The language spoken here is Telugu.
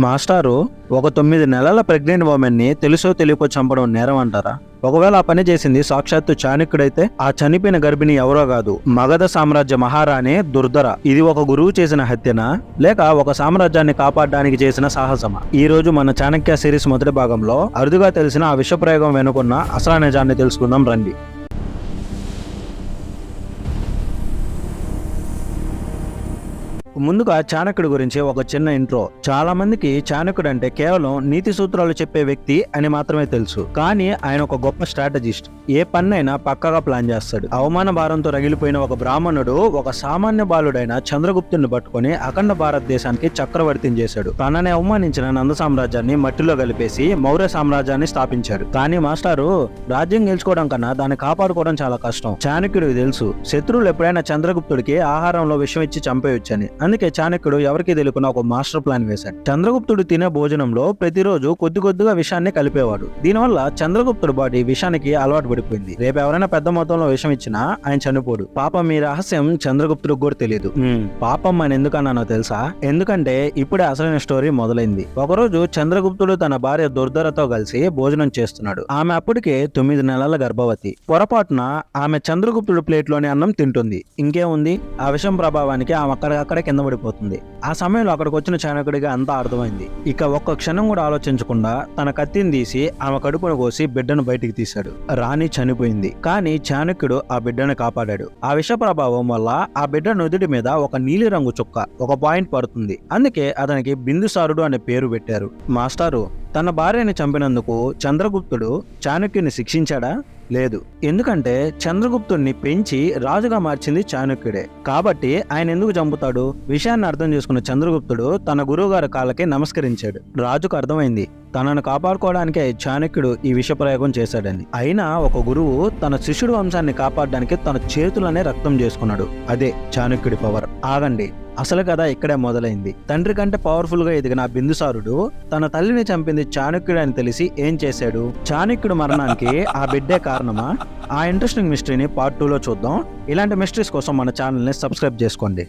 మాస్టారు, ఒక 9 నెలల ప్రెగ్నెంట్ ఉమెన్ ని తెలుసో తెలియకో చంపడం నేరం అంటారా? ఒకవేళ ఆ పని చేసింది సాక్షాత్తు చాణక్యుడైతే ఆ చనిపోయిన గర్భిణి ఎవరో కాదు, మగధ సామ్రాజ్య మహారాణి దుర్ధర. ఇది ఒక గురువు చేసిన హత్యనా, లేక ఒక సామ్రాజ్యాన్ని కాపాడడానికి చేసిన సాహసమా? ఈ రోజు మన చాణక్య సిరీస్ మొదటి భాగంలో అరుదుగా తెలిసిన ఆ విషప్రయోగం వెనుకున్న అసలు నిజాన్ని తెలుసుకుందాం రండి. ముందుగా చాణక్యుడి గురించి ఒక చిన్న ఇంట్రో. చాలా మందికి చాణక్యుడు అంటే కేవలం నీతి సూత్రాలు చెప్పే వ్యక్తి అని మాత్రమే తెలుసు. కానీ ఆయన ఒక గొప్ప స్ట్రాటజిస్ట్. ఏ పన్నైనా పక్కగా ప్లాన్ చేస్తాడు. అవమాన భారంతో రగిలిపోయిన ఒక బ్రాహ్మణుడు ఒక సామాన్య బాలుడైన చంద్రగుప్తుని పట్టుకుని అఖండ భారతదేశానికి చక్రవర్తిని చేశాడు. తనని అవమానించిన నంద సామ్రాజ్యాన్ని మట్టిలో కలిపేసి మౌర్య సామ్రాజ్యాన్ని స్థాపించాడు. కానీ మాస్టారు, రాజ్యం గెలుచుకోవడం కన్నా దాన్ని కాపాడుకోవడం చాలా కష్టం. చాణక్యుడికి తెలుసు, శత్రువులు ఎప్పుడైనా చంద్రగుప్తుడికి ఆహారంలో విషం ఇచ్చి చంపేయొచ్చని. అందుకే చాణక్యుడు ఎవరికి తెలియకుండా ఒక మాస్టర్ ప్లాన్ వేశాడు. చంద్రగుప్తుడు తినే భోజనంలో ప్రతిరోజు కొద్ది కొద్దిగా విషాన్ని కలిపేవాడు. దీనివల్ల చంద్రగుప్తుడి బాడీ విషానికి అలవాటు పడిపోయింది. రేపు ఎవరైనా పెద్ద మొత్తంలో విషం ఇచ్చినా ఆయన చనిపోడు. పాపం ఈ రహస్యం చంద్రగుప్తుడికి కూడా తెలియదు. పాపం అని ఎందుకన్నానో తెలుసా? ఎందుకంటే ఇప్పుడే అసలైన స్టోరీ మొదలైంది. ఒకరోజు చంద్రగుప్తుడు తన భార్య దుర్ధరతో కలిసి భోజనం చేస్తున్నాడు. ఆమె అప్పటికే 9 నెలల గర్భవతి. పొరపాటున ఆమె చంద్రగుప్తుడు ప్లేట్ లోని అన్నం తింటుంది. ఇంకేముంది, ఆ విషం ప్రభావానికి ఆమె అక్కడికక్కడే కింద పడిపోతుంది. ఆ సమయంలో అక్కడికి వచ్చిన చాణక్యుడికి అంతా అర్థమైంది. ఇక ఒక్క క్షణం కూడా ఆలోచించకుండా తన కత్తిని తీసి ఆమె కడుపును కోసి బిడ్డను బయటికి తీశాడు. రాణి చనిపోయింది. కానీ చాణక్యుడు ఆ బిడ్డను కాపాడాడు. ఆ విష ప్రభావం వల్ల ఆ బిడ్డ నుదుటి మీద ఒక నీలి రంగు చుక్క, ఒక పాయింట్ పడుతుంది. అందుకే అతనికి బిందుసారుడు అనే పేరు పెట్టారు. మాస్టారు, తన భార్యని చంపినందుకు చంద్రగుప్తుడు చాణక్యుని శిక్షించాడా? లేదు. ఎందుకంటే చంద్రగుప్తుడిని పెంచి రాజుగా మార్చింది చాణక్యుడే. కాబట్టి ఆయన ఎందుకు చంపుతాడు? విషయాన్ని అర్థం చేసుకున్న చంద్రగుప్తుడు తన గురువు గారి కాళ్ళకి నమస్కరించాడు. రాజుకు అర్థమైంది, తనను కాపాడుకోవడానికే చాణక్యుడు ఈ విష ప్రయోగం చేశాడని. అయినా ఒక గురువు తన శిష్యుడు వంశాన్ని కాపాడడానికి తన చేతులనే రక్తం చేసుకున్నాడు. అదే చాణక్యుడి పవర్. ఆగండి, అసలు కథ ఇక్కడే మొదలైంది. తండ్రి కంటే పవర్ఫుల్ గా ఎదిగిన బిందుసారుడు తన తల్లిని చంపింది చాణక్యుడు అని తెలిసి ఏం చేశాడు? చాణక్యుడు మరణానికి ఆ బిడ్డే కారణమా? ఆ ఇంట్రెస్టింగ్ మిస్టరీని పార్ట్ 2 లో చూద్దాం. ఇలాంటి మిస్టరీస్ కోసం మన ఛానల్ ని సబ్స్క్రైబ్ చేసుకోండి.